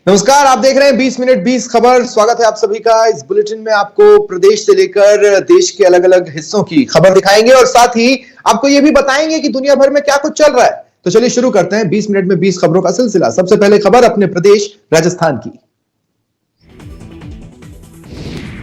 नमस्कार, आप देख रहे हैं 20 मिनट 20 खबर। स्वागत है आप सभी का। इस बुलेटिन में आपको प्रदेश से लेकर देश के अलग अलग हिस्सों की खबर दिखाएंगे और साथ ही आपको यह भी बताएंगे कि दुनिया भर में क्या कुछ चल रहा है। तो चलिए शुरू करते हैं 20 मिनट में 20 खबरों का सिलसिला। सबसे पहले खबर अपने प्रदेश राजस्थान की।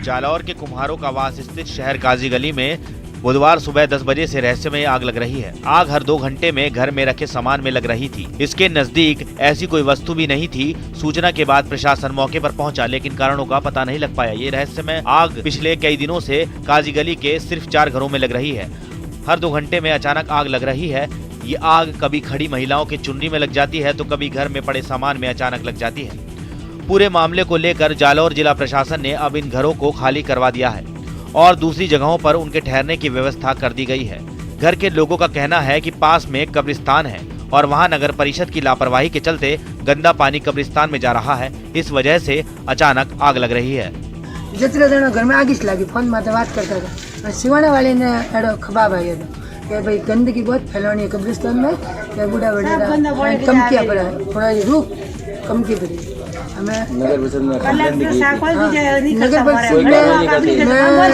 जालौर के कुम्हारों का वास स्थित शहर काजी गली में बुधवार सुबह 10 बजे से रहस्यमय आग लग रही है। आग हर 2 घंटे में घर में रखे सामान में लग रही थी। इसके नजदीक ऐसी कोई वस्तु भी नहीं थी। सूचना के बाद प्रशासन मौके पर पहुंचा, लेकिन कारणों का पता नहीं लग पाया। ये रहस्यमय आग पिछले कई दिनों से काजी गली के सिर्फ 4 घरों में लग रही है। हर 2 घंटे में अचानक आग लग रही है। ये आग कभी खड़ी महिलाओं के चुन्नी में लग जाती है तो कभी घर में पड़े सामान में अचानक लग जाती है। पूरे मामले को लेकर जालौर जिला प्रशासन ने अब इन घरों को खाली करवा दिया है और दूसरी जगहों पर उनके ठहरने की व्यवस्था कर दी गई है। घर के लोगों का कहना है कि पास में कब्रिस्तान है और वहां नगर परिषद की लापरवाही के चलते गंदा पानी कब्रिस्तान में जा रहा है। इस वजह से अचानक आग लग रही है। जितने जन घर में आग लगी, फोन में बात करता था। सिवाने वाले ने एडो खबाब आया था कि भाई गंदगी बहुत फैलानी है कब्रिस्तान में, क्या बूढ़ा बड़ा कम किया पड़ा है, थोड़ा रुक कम की पड़ी। नगर परिषद में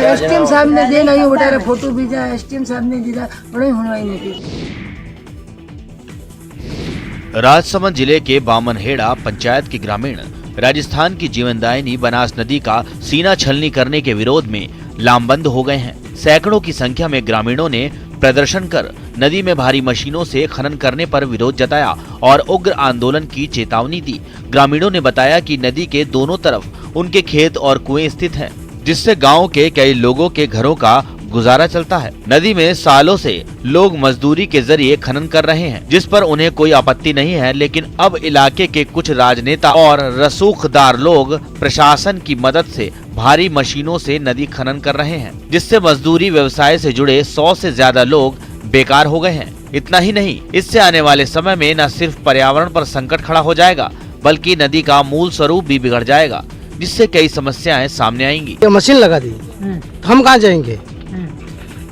एसटीएम साहब ने देना ही उठा रहा, फोटो भेजा, एसटीएम साहब ने दिया, बड़ा ही होना ही नहीं। राजसमंद जिले के बामनहेड़ा पंचायत के ग्रामीण राजस्थान की जीवनदायिनी बनास नदी का सीना छलनी करने के विरोध में लामबंद हो गए हैं। सैकड़ों की संख्या में ग्रामीणों ने प्रदर्शन कर नदी में भारी मशीनों से खनन करने पर विरोध जताया और उग्र आंदोलन की चेतावनी दी। ग्रामीणों ने बताया कि नदी के दोनों तरफ उनके खेत और कुएं स्थित हैं, जिससे गांव के कई लोगों के घरों का गुजारा चलता है। नदी में सालों से लोग मजदूरी के जरिए खनन कर रहे हैं, जिस पर उन्हें कोई आपत्ति नहीं है, लेकिन अब इलाके के कुछ राजनेता और रसूखदार लोग प्रशासन की मदद से भारी मशीनों से नदी खनन कर रहे हैं, जिससे मजदूरी व्यवसाय से जुड़े 100 से ज्यादा लोग बेकार हो गए हैं। इतना ही नहीं, इससे आने वाले समय में न सिर्फ पर्यावरण पर संकट खड़ा हो जाएगा, बल्कि नदी का मूल स्वरूप भी बिगड़ जाएगा, जिससे कई समस्याएं सामने आएंगी। मशीन लगा दी तो हम कहाँ जाएंगे?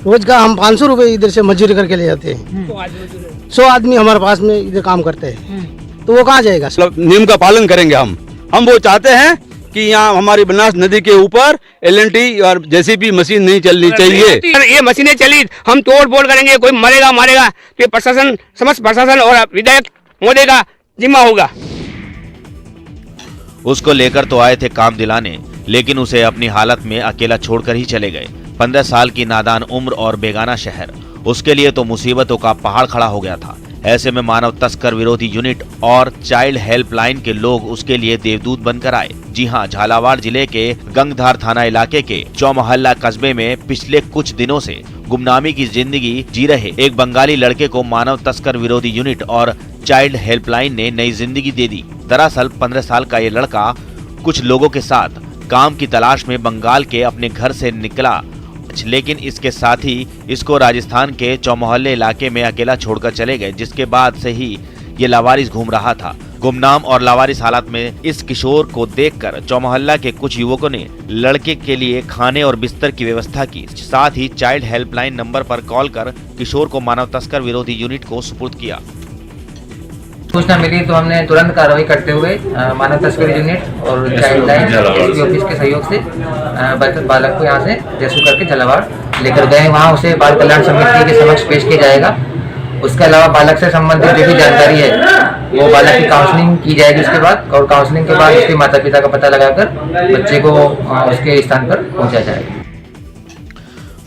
रोज का हम 500 रुपए इधर से मजदूरी करके ले जाते हैं। 100 आदमी हमारे पास में इधर काम करते हैं, तो वो कहाँ जाएगा? नियम का पालन करेंगे हम वो चाहते हैं कि यहाँ हमारी बनास नदी के ऊपर एलएनटी और जेसीबी मशीन नहीं चलनी चाहिए। ये मशीनें चली हम तोड़ फोड़ करेंगे, कोई मरेगा मारेगा तो प्रशासन, समस्त प्रशासन और विधायक मोदी का जिम्मा होगा। उसको लेकर तो आए थे काम दिलाने, लेकिन उसे अपनी हालत में अकेला छोड़कर ही चले गए। 15 साल की नादान उम्र और बेगाना शहर, उसके लिए तो मुसीबतों का पहाड़ खड़ा हो गया था। ऐसे में मानव तस्कर विरोधी यूनिट और चाइल्ड हेल्पलाइन के लोग उसके लिए देवदूत बनकर आए। जी हां, झालावाड़ जिले के गंगधार थाना इलाके के चौमहल्ला कस्बे में पिछले कुछ दिनों से गुमनामी की जिंदगी जी रहे एक बंगाली लड़के को मानव तस्कर विरोधी यूनिट और चाइल्ड हेल्पलाइन ने नई जिंदगी दे दी। दरअसल 15 साल का ये लड़का कुछ लोगों के साथ काम की तलाश में बंगाल के अपने घर से निकला, लेकिन इसके साथ ही इसको राजस्थान के चौमोहल्ले इलाके में अकेला छोड़कर चले गए, जिसके बाद से ही ये लावारिस घूम रहा था। गुमनाम और लावारिस हालत में इस किशोर को देखकर चौमोहल्ला के कुछ युवकों ने लड़के के लिए खाने और बिस्तर की व्यवस्था की। साथ ही चाइल्ड हेल्पलाइन नंबर पर कॉल कर किशोर को मानव तस्कर विरोधी यूनिट को सुपुर्द किया। सूचना मिली तो हमने तुरंत कार्रवाई करते हुए मानव तस्करी यूनिट और चाइल्ड लाइन एसपी ऑफिस के सहयोग से बालक को यहाँ से रेस्क्यू करके झालावाड़ लेकर गए। वहाँ उसे बाल कल्याण समिति के समक्ष पेश किया जाएगा। उसके अलावा बालक से संबंधित जो भी जानकारी है वो बालक की काउंसलिंग की जाएगी उसके बाद, और काउंसलिंग के बाद उसके माता पिता का पता लगाकर बच्चे को उसके स्थान पर पहुँचा जाएगा।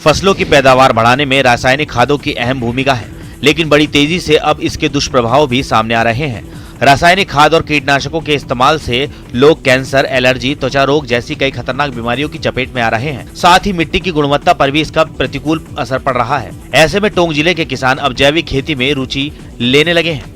फसलों की पैदावार बढ़ाने में रासायनिक खादों की अहम भूमिका है, लेकिन बड़ी तेजी से अब इसके दुष्प्रभाव भी सामने आ रहे हैं। रासायनिक खाद और कीटनाशकों के इस्तेमाल से लोग कैंसर, एलर्जी, त्वचा रोग जैसी कई खतरनाक बीमारियों की चपेट में आ रहे हैं। साथ ही मिट्टी की गुणवत्ता पर भी इसका प्रतिकूल असर पड़ रहा है। ऐसे में टोंक जिले के किसान अब जैविक खेती में रुचि लेने लगे हैं।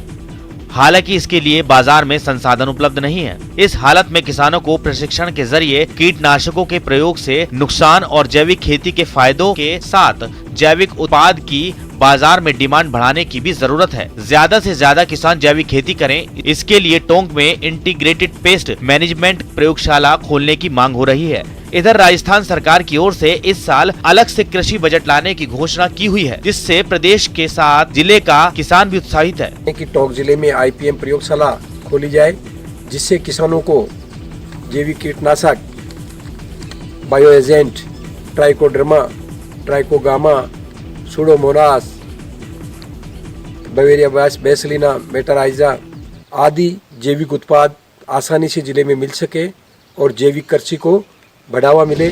हालांकि इसके लिए बाजार में संसाधन उपलब्ध नहीं है। इस हालत में किसानों को प्रशिक्षण के जरिए कीटनाशकों के प्रयोग से नुकसान और जैविक खेती के फायदों के साथ जैविक उत्पाद की बाजार में डिमांड बढ़ाने की भी जरूरत है। ज्यादा से ज्यादा किसान जैविक खेती करें, इसके लिए टोंक में इंटीग्रेटेड पेस्ट मैनेजमेंट प्रयोगशाला खोलने की मांग हो रही है। इधर राजस्थान सरकार की ओर से इस साल अलग से कृषि बजट लाने की घोषणा की हुई है, जिससे प्रदेश के साथ जिले का किसान भी उत्साहित है कि टोंक जिले में आईपीएम प्रयोगशाला खोली जाए जिससे किसानों को जैविक कीटनाशक, bio agent, trichoderma, trichogramma, pseudomonas, beauveria bassiana, metarhizium आदि जैविक उत्पाद आसानी से जिले में मिल सके और जैविक कृषि को बढ़ावा मिले।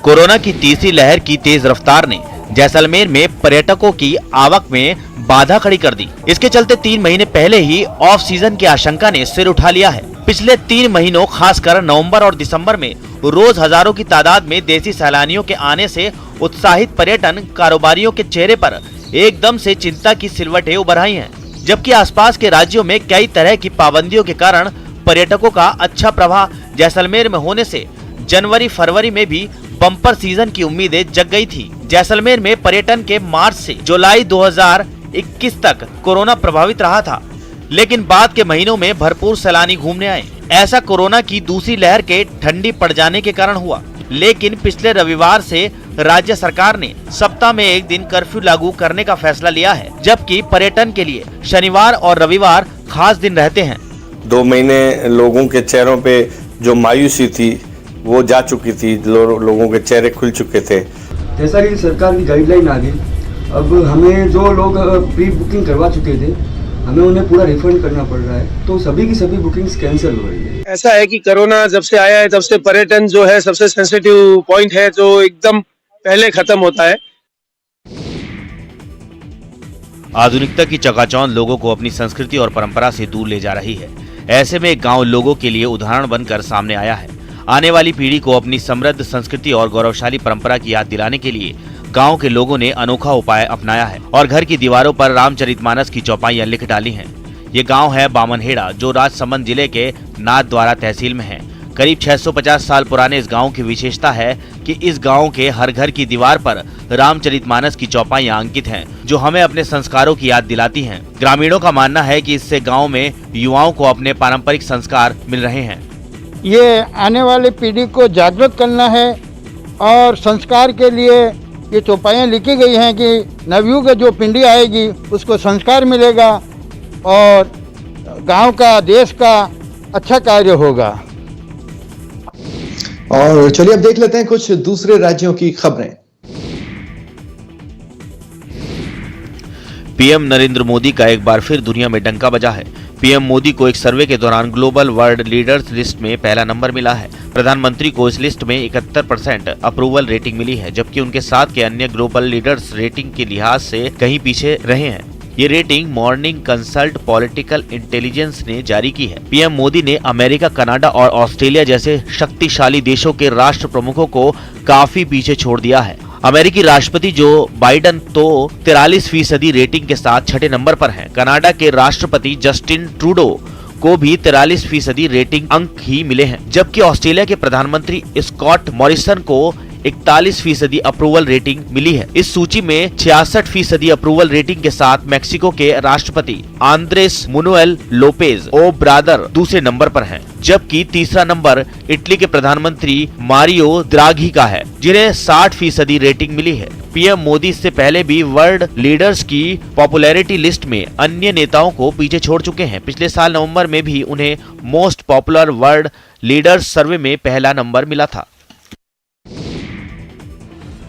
कोरोना की तीसरी लहर की तेज रफ्तार ने जैसलमेर में पर्यटकों की आवक में बाधा खड़ी कर दी। इसके चलते 3 महीने पहले ही ऑफ सीजन की आशंका ने सिर उठा लिया है। पिछले 3 महीनों खासकर नवंबर और दिसंबर में रोज हजारों की तादाद में देसी सैलानियों के आने से उत्साहित पर्यटन कारोबारियों के चेहरे पर एकदम से चिंता की सिलवटें उभर आई हैं। जबकि आसपास के राज्यों में कई तरह की पाबंदियों के कारण पर्यटकों का अच्छा प्रवाह जैसलमेर में होने से जनवरी फरवरी में भी बम्पर सीजन की उम्मीदें जग गई थी। जैसलमेर में पर्यटन के मार्च से जुलाई 2021 तक कोरोना प्रभावित रहा था, लेकिन बाद के महीनों में भरपूर सैलानी घूमने आए। ऐसा कोरोना की दूसरी लहर के ठंडी पड़ जाने के कारण हुआ, लेकिन पिछले रविवार से राज्य सरकार ने सप्ताह में 1 दिन कर्फ्यू लागू करने का फैसला लिया है, जबकि पर्यटन के लिए शनिवार और रविवार खास दिन रहते हैं। 2 महीने लोगों के चेहरों पे जो मायूसी थी वो जा चुकी थी, लोगों के चेहरे खुल चुके थे। जैसा कि सरकार की गाइडलाइन आ गई, अब हमें जो लोग प्री बुकिंग करवा चुके थे हमें उन्हें पूरा रिफंड करना पड़ रहा है, तो सभी की सभी बुकिंग्स कैंसिल हो रही है। ऐसा है कि कोरोना जब से आया है तब से पर्यटन जो है सबसे सेंसिटिव पॉइंट है, जो एकदम पहले खत्म होता है। आधुनिकता की चकाचौंध लोगों को अपनी संस्कृति और परंपरा से दूर ले जा रही है। ऐसे में गांव लोगों के लिए उदाहरण बनकर सामने आया है। आने वाली पीढ़ी को अपनी समृद्ध संस्कृति और गौरवशाली परंपरा की याद दिलाने के लिए गांव के लोगों ने अनोखा उपाय अपनाया है और घर की दीवारों पर रामचरितमानस की चौपाइयां लिख डाली हैं। ये गांव है बामनहेड़ा, जो राजसमंद जिले के नाथद्वारा तहसील में है। करीब 650 साल पुराने इस गांव की विशेषता है कि इस गांव के हर घर की दीवार पर रामचरितमानस की चौपाइयां अंकित हैं, जो हमें अपने संस्कारों की याद दिलाती हैं। ग्रामीणों का मानना है कि इससे गांव में युवाओं को अपने पारंपरिक संस्कार मिल रहे हैं। ये आने वाली पीढ़ी को जागरूक करना है और संस्कार के लिए ये चौपाइयाँ लिखी गई हैं कि नवयुग जो पीढ़ी आएगी उसको संस्कार मिलेगा और गांव का, देश का अच्छा कार्य होगा। और चलिए अब देख लेते हैं कुछ दूसरे राज्यों की खबरें। पीएम नरेंद्र मोदी का एक बार फिर दुनिया में डंका बजा है। पीएम मोदी को एक सर्वे के दौरान ग्लोबल वर्ल्ड लीडर्स लिस्ट में पहला नंबर मिला है। प्रधानमंत्री को इस लिस्ट में 71% अप्रूवल रेटिंग मिली है, जबकि उनके साथ के अन्य ग्लोबल लीडर्स रेटिंग के लिहाज से कहीं पीछे रहे हैं। ये rating morning consult political intelligence ने जारी की है। पीएम मोदी ने अमेरिका, कनाडा और ऑस्ट्रेलिया जैसे शक्तिशाली देशों के राष्ट्र प्रमुखों को काफी पीछे छोड़ दिया है। अमेरिकी राष्ट्रपति जो बाइडन तो 43% रेटिंग के साथ 6ठे नंबर पर हैं। कनाडा के राष्ट्रपति जस्टिन ट्रूडो को भी 43% रेटिंग अंक ही मिले हैं, जबकि ऑस्ट्रेलिया के प्रधानमंत्री स्कॉट मॉरिसन को 41% अप्रूवल रेटिंग मिली है। इस सूची में 66% अप्रूवल रेटिंग के साथ मैक्सिको के राष्ट्रपति आंद्रेस मैनुएल लोपेज ओब्रादर दूसरे नंबर पर हैं, जबकि तीसरा नंबर इटली के प्रधानमंत्री मारियो द्राघी का है, जिन्हें 60% रेटिंग मिली है। पीएम मोदी इससे पहले भी वर्ल्ड लीडर्स की पॉपुलैरिटी लिस्ट में अन्य नेताओं को पीछे छोड़ चुके हैं। पिछले साल नवंबर में भी उन्हें मोस्ट पॉपुलर वर्ल्ड लीडर्स सर्वे में पहला नंबर मिला था।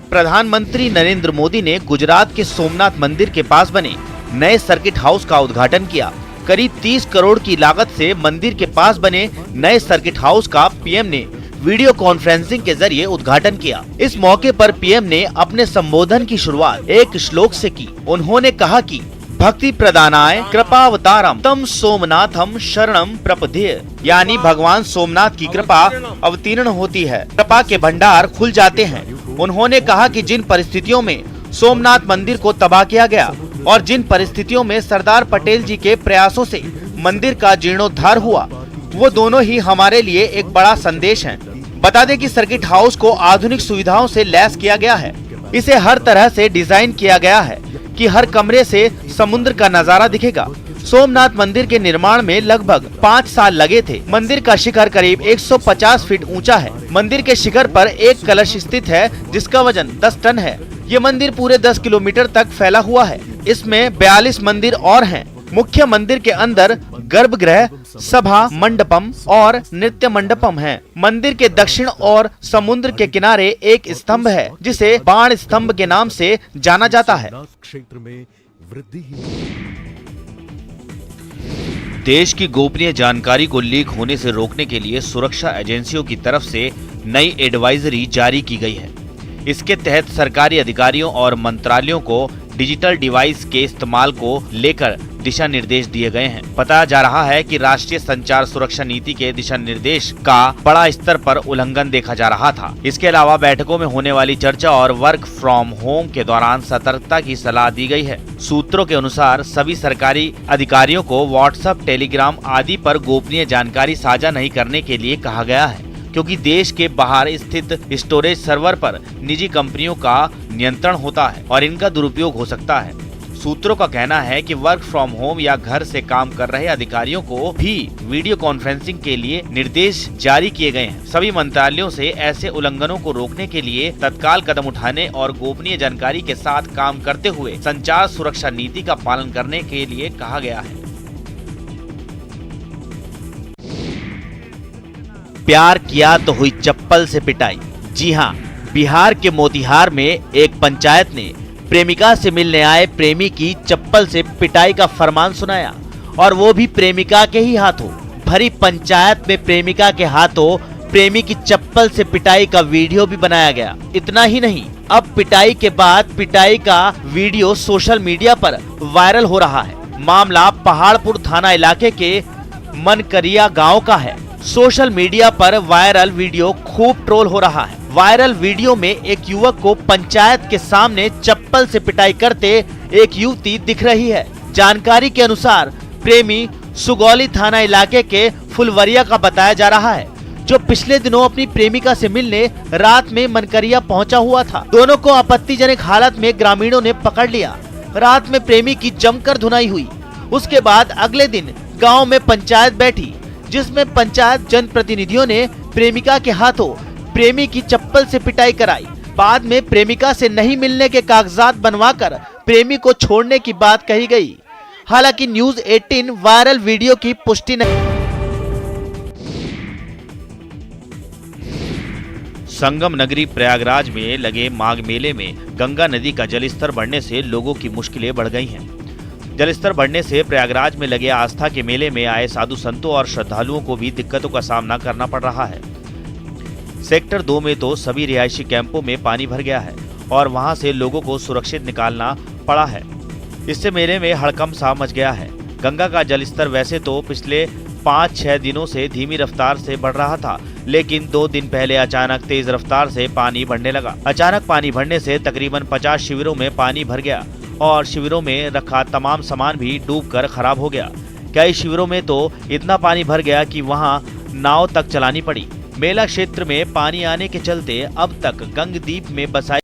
प्रधानमंत्री नरेंद्र मोदी ने गुजरात के सोमनाथ मंदिर के पास बने नए सर्किट हाउस का उद्घाटन किया। करीब 30 करोड़ की लागत से मंदिर के पास बने नए सर्किट हाउस का पीएम ने वीडियो कॉन्फ्रेंसिंग के जरिए उद्घाटन किया। इस मौके पर पीएम ने अपने संबोधन की शुरुआत एक श्लोक से की। उन्होंने कहा कि भक्ति प्रदानाय कृपावतारम तम सोमनाथम शरणम प्रपद्ये, यानी भगवान सोमनाथ की कृपा अवतीर्ण होती है, कृपा के भंडार खुल जाते हैं। उन्होंने कहा कि जिन परिस्थितियों में सोमनाथ मंदिर को तबाह किया गया और जिन परिस्थितियों में सरदार पटेल जी के प्रयासों से मंदिर का जीर्णोद्धार हुआ, वो दोनों ही हमारे लिए एक बड़ा संदेश हैं। बता दें कि सर्किट हाउस को आधुनिक सुविधाओं से लैस किया गया है। इसे हर तरह से डिजाइन किया गया है कि हर कमरे से समुद्र का नजारा दिखेगा। सोमनाथ मंदिर के निर्माण में लगभग 5 साल लगे थे। मंदिर का शिखर करीब 150 फीट ऊंचा है। मंदिर के शिखर पर एक कलश स्थित है जिसका वजन 10 टन है। ये मंदिर पूरे 10 किलोमीटर तक फैला हुआ है। इसमें 42 मंदिर और हैं। मुख्य मंदिर के अंदर गर्भगृह, सभा मंडपम और नृत्य मंडपम है। मंदिर के दक्षिण और समुद्र के किनारे एक स्तंभ है जिसे बाण स्तंभ के नाम से जाना जाता है। क्षेत्र में वृद्धि। देश की गोपनीय जानकारी को लीक होने से रोकने के लिए सुरक्षा एजेंसियों की तरफ से नई एडवाइजरी जारी की गई है। इसके तहत सरकारी अधिकारियों और मंत्रालयों को डिजिटल डिवाइस के इस्तेमाल को लेकर दिशा निर्देश दिए गए हैं। बताया जा रहा है कि राष्ट्रीय संचार सुरक्षा नीति के दिशा निर्देश का बड़ा स्तर पर उल्लंघन देखा जा रहा था। इसके अलावा बैठकों में होने वाली चर्चा और वर्क फ्रॉम होम के दौरान सतर्कता की सलाह दी गई है। सूत्रों के अनुसार सभी सरकारी अधिकारियों को व्हाट्सएप, टेलीग्राम आदि पर गोपनीय जानकारी साझा नहीं करने के लिए कहा गया है, क्योंकि देश के बाहर स्थित स्टोरेज सर्वर पर निजी कंपनियों का नियंत्रण होता है और इनका दुरुपयोग हो सकता है। सूत्रों का कहना है कि वर्क फ्रॉम होम या घर से काम कर रहे अधिकारियों को भी वीडियो कॉन्फ्रेंसिंग के लिए निर्देश जारी किए गए हैं। सभी मंत्रालयों से ऐसे उल्लंघनों को रोकने के लिए तत्काल कदम उठाने और गोपनीय जानकारी के साथ काम करते हुए संचार सुरक्षा नीति का पालन करने के लिए कहा गया है। प्यार किया तो हुई चप्पल से पिटाई। जी हां, बिहार के मोतिहार में एक पंचायत ने प्रेमिका से मिलने आए प्रेमी की चप्पल से पिटाई का फरमान सुनाया, और वो भी प्रेमिका के ही हाथों। भरी पंचायत में प्रेमिका के हाथों प्रेमी की चप्पल से पिटाई का वीडियो भी बनाया गया। इतना ही नहीं, अब पिटाई के बाद पिटाई का वीडियो सोशल मीडिया पर वायरल हो रहा है। मामला पहाड़पुर थाना इलाके के मनकरिया गांव का है। सोशल मीडिया पर वायरल वीडियो खूब ट्रोल हो रहा है। वायरल वीडियो में एक युवक को पंचायत के सामने चप्पल से पिटाई करते एक युवती दिख रही है। जानकारी के अनुसार प्रेमी सुगौली थाना इलाके के फुलवरिया का बताया जा रहा है, जो पिछले दिनों अपनी प्रेमिका से मिलने रात में मनकरिया पहुंचा हुआ था। दोनों को आपत्तिजनक हालत में ग्रामीणों ने पकड़ लिया। रात में प्रेमी की जमकर धुनाई हुई। उसके बाद अगले दिन गाँव में पंचायत बैठी, जिसमें पंचायत जनप्रतिनिधियों ने प्रेमिका के हाथों प्रेमी की चप्पल से पिटाई कराई। बाद में प्रेमिका से नहीं मिलने के कागजात बनवाकर प्रेमी को छोड़ने की बात कही गई। हालांकि न्यूज़ 18 वायरल वीडियो की पुष्टि नहीं। संगम नगरी प्रयागराज में लगे माघ मेले में गंगा नदी का जलस्तर बढ़ने से लोगों की मुश्किलें बढ़ गई हैं। जलस्तर बढ़ने से प्रयागराज में लगे आस्था के मेले में आए साधु संतों और श्रद्धालुओं को भी दिक्कतों का सामना करना पड़ रहा है। सेक्टर 2 में तो सभी रिहायशी कैंपों में पानी भर गया है और वहां से लोगों को सुरक्षित निकालना पड़ा है। इससे मेले में हड़कंप सा मच गया है। गंगा का जलस्तर वैसे तो पिछले 5-6 दिनों से धीमी रफ्तार से बढ़ रहा था, लेकिन 2 दिन पहले अचानक तेज रफ्तार से पानी बढ़ने लगा। अचानक पानी बढ़ने से तकरीबन 50 शिविरों में पानी भर गया और शिविरों में रखा तमाम सामान भी डूबकर खराब हो गया। कई शिविरों में तो इतना पानी भर गया कि वहां नाव तक चलानी पड़ी। मेला क्षेत्र में पानी आने के चलते अब तक गंगदीप में बसाई